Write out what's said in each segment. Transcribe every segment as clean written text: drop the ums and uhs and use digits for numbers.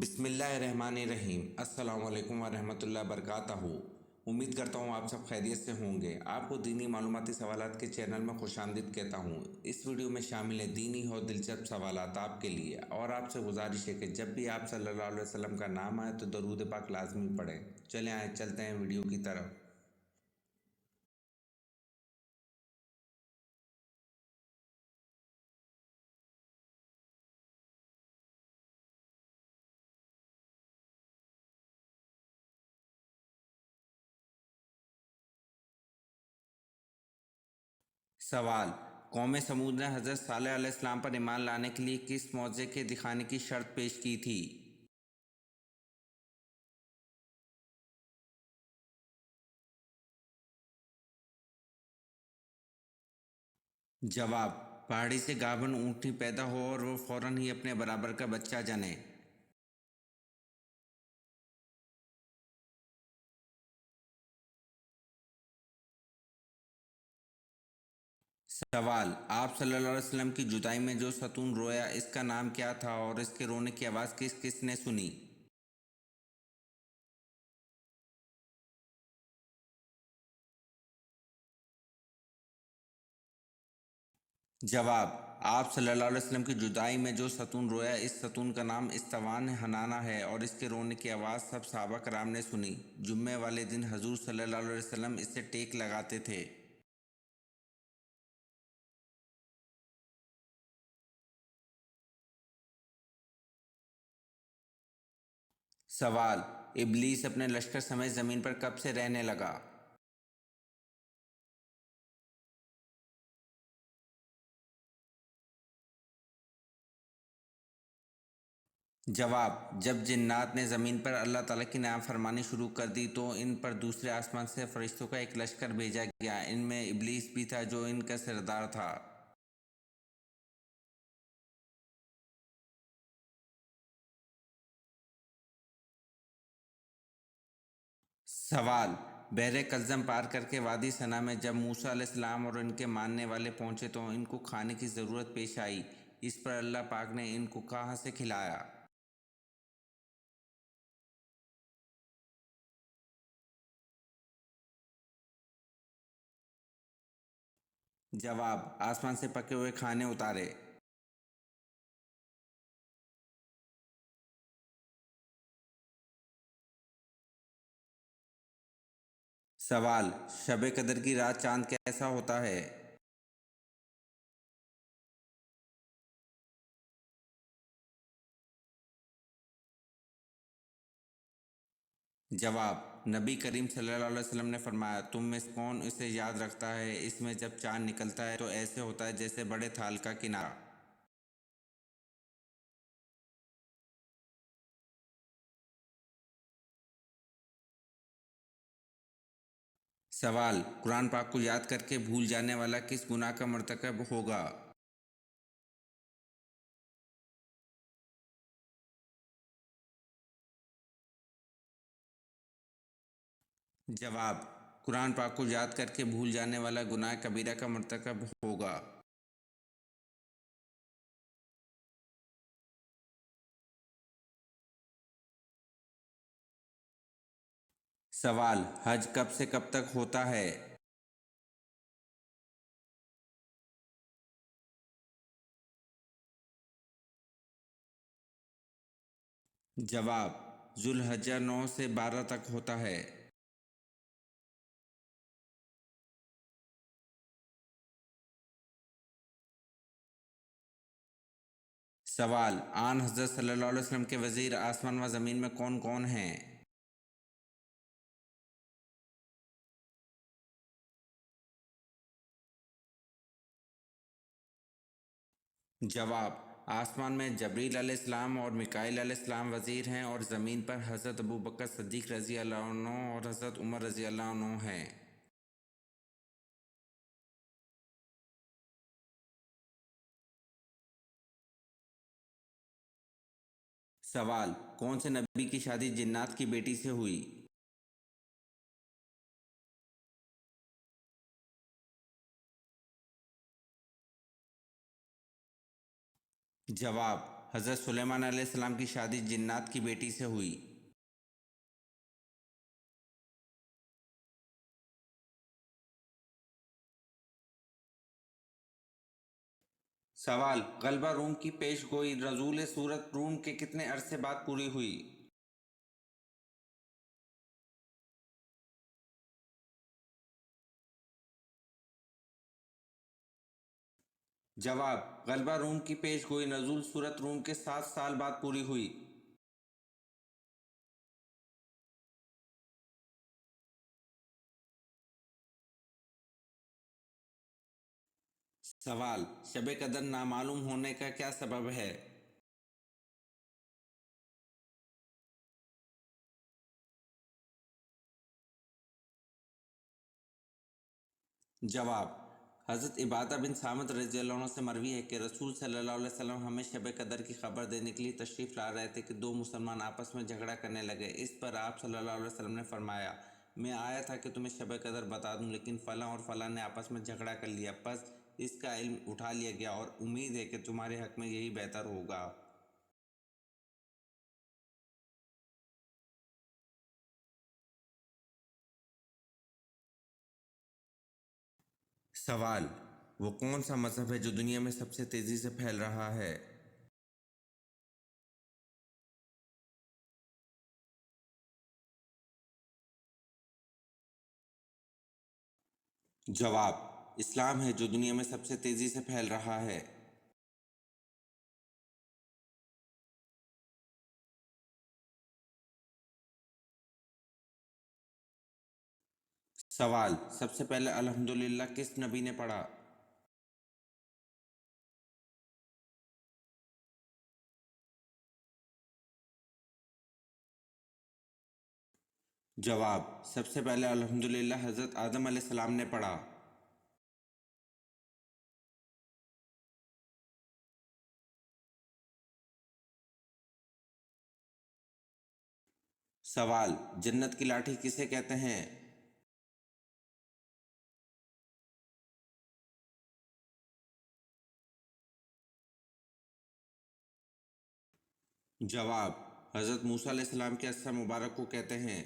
بسم اللہ الرحمن الرحیم۔ السلام علیکم ورحمۃ اللہ وبرکاتہ۔ امید کرتا ہوں آپ سب خیریت سے ہوں گے۔ آپ کو دینی معلوماتی سوالات کے چینل میں خوش آمدید کہتا ہوں۔ اس ویڈیو میں شامل ہے دینی اور دلچسپ سوالات آپ کے لیے، اور آپ سے گزارش ہے کہ جب بھی آپ صلی اللہ علیہ وسلم کا نام آئے تو درود پاک لازمی پڑھیں۔ چلیں آئے چلتے ہیں ویڈیو کی طرف۔ سوال: قوم سمود نے حضرت صالح علیہ السلام پر ایمان لانے کے لیے کس معجزے کے دکھانے کی شرط پیش کی تھی؟ جواب: پہاڑی سے گابھن اونٹنی پیدا ہو اور وہ فوراً ہی اپنے برابر کا بچہ جنے۔ سوال: آپ صلی اللہ علیہ وسلم کی جدائی میں جو ستون رویا اس کا نام کیا تھا اور اس کے رونے کی آواز کس کس نے سنی؟ جواب: آپ صلی اللہ علیہ وسلم کی جدائی میں جو ستون رویا اس ستون کا نام استوان حنانہ ہے اور اس کے رونے کی آواز سب صحابہ کرام نے سنی۔ جمعے والے دن حضور صلی اللہ علیہ وسلم اس سے ٹیک لگاتے تھے۔ سوال: ابلیس اپنے لشکر سمیت زمین پر کب سے رہنے لگا؟ جواب: جب جنات نے زمین پر اللہ تعالیٰ کی نافرمانی شروع کر دی تو ان پر دوسرے آسمان سے فرشتوں کا ایک لشکر بھیجا گیا۔ ان میں ابلیس بھی تھا جو ان کا سردار تھا۔ سوال: بحر کلزم پار کر کے وادی سنا میں جب موسیٰ علیہ السلام اور ان کے ماننے والے پہنچے تو ان کو کھانے کی ضرورت پیش آئی، اس پر اللہ پاک نے ان کو کہاں سے کھلایا؟ جواب: آسمان سے پکے ہوئے کھانے اتارے۔ سوال: شب قدر کی رات چاند کیسا ہوتا ہے؟ جواب: نبی کریم صلی اللہ علیہ وسلم نے فرمایا، تم میں سے کون اسے یاد رکھتا ہے؟ اس میں جب چاند نکلتا ہے تو ایسے ہوتا ہے جیسے بڑے تھال کا کنارہ۔ سوال: قرآن پاک کو یاد کر کے بھول جانے والا کس گناہ کا مرتکب ہوگا؟ جواب: قرآن پاک کو یاد کر کے بھول جانے والا گناہ کبیرہ کا مرتکب ہوگا۔ سوال: حج کب سے کب تک ہوتا ہے؟ جواب: ذوالحجہ 9 سے 12 تک ہوتا ہے۔ سوال: آن حضرت صلی اللہ علیہ وسلم کے وزیر آسمان و زمین میں کون کون ہیں؟ جواب: آسمان میں جبریل علیہ السلام اور میکائیل علیہ السلام وزیر ہیں، اور زمین پر حضرت ابوبکر صدیق رضی اللہ عنہ اور حضرت عمر رضی اللہ عنہ ہیں۔ سوال: کون سے نبی کی شادی جنات کی بیٹی سے ہوئی؟ جواب: حضرت سلیمان علیہ السلام کی شادی جنات کی بیٹی سے ہوئی؟ سوال: غلبہ روم کی پیش گوئی نزول سورۃ روم کے کتنے عرصے بعد پوری ہوئی؟ جواب: غلبہ روم کی پیش گوئی نزول سورۃ روم کے 7 سال بعد پوری ہوئی۔ سوال: شب قدر نامعلوم ہونے کا کیا سبب ہے؟ جواب: حضرت عبادہ بن صامت رضی اللہ عنہ سے مروی ہے کہ رسول صلی اللہ علیہ وسلم ہمیں شب قدر کی خبر دینے کے لیے تشریف لا رہے تھے کہ 2 مسلمان آپس میں جھگڑا کرنے لگے۔ اس پر آپ صلی اللہ علیہ وسلم نے فرمایا: میں آیا تھا کہ تمہیں شب قدر بتا دوں، لیکن فلاں اور فلاں نے آپس میں جھگڑا کر لیا، پس اس کا علم اٹھا لیا گیا اور امید ہے کہ تمہارے حق میں یہی بہتر ہوگا۔ سوال: وہ کون سا مذہب ہے جو دنیا میں سب سے تیزی سے پھیل رہا ہے؟ جواب: اسلام ہے جو دنیا میں سب سے تیزی سے پھیل رہا ہے۔ سوال: سب سے پہلے الحمدللہ کس نبی نے پڑھا؟ جواب: سب سے پہلے الحمدللہ حضرت آدم علیہ السلام نے پڑھا۔ سوال: جنت کی لاٹھی کسے کہتے ہیں؟ جواب: حضرت موسیٰ علیہ السلام کے عصا مبارک کو کہتے ہیں۔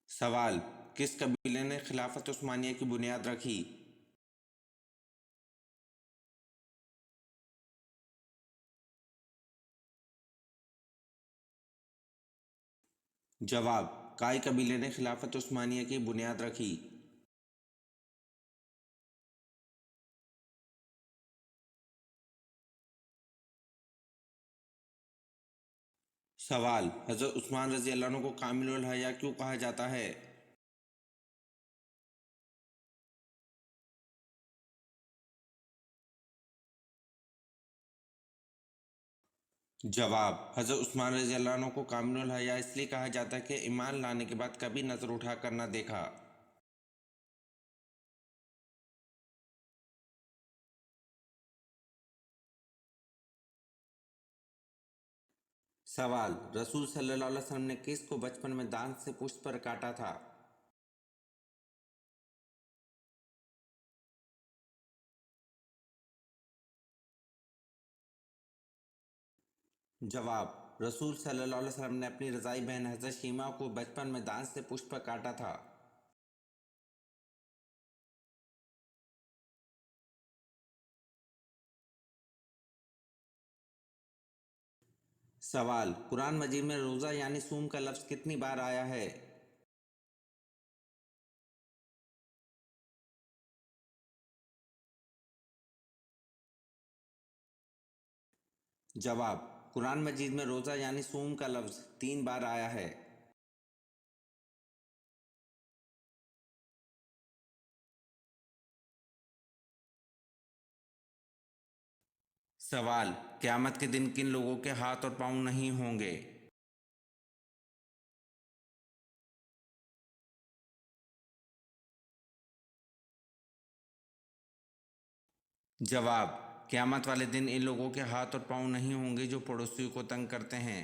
سوال: کس قبیلے نے خلافت عثمانیہ کی بنیاد رکھی؟ جواب: کائی قبیلے نے خلافت عثمانیہ کی بنیاد رکھی۔ سوال: حضرت عثمان رضی اللہ عنہ کو کامل الحیا کیوں کہا جاتا ہے؟ جواب: حضرت عثمان رضی اللہ عنہ کو کامل الحیا اس لیے کہا جاتا ہے کہ ایمان لانے کے بعد کبھی نظر اٹھا کر نہ دیکھا۔ سوال: رسول صلی اللہ علیہ وسلم نے کس کو بچپن میں دانت سے پشت پر کاٹا تھا؟ جواب: رسول صلی اللہ علیہ وسلم نے اپنی رضائی بہن حضرت شیمہ کو بچپن میں دانت سے پشت پر کاٹا تھا۔ سوال: قرآن مجید میں روزہ یعنی صوم کا لفظ کتنی بار آیا ہے؟ جواب: قرآن مجید میں روزہ یعنی صوم کا لفظ 3 بار آیا ہے۔ سوال: قیامت کے دن کن لوگوں کے ہاتھ اور پاؤں نہیں ہوں گے؟ جواب: قیامت والے دن ان لوگوں کے ہاتھ اور پاؤں نہیں ہوں گے جو پڑوسیوں کو تنگ کرتے ہیں۔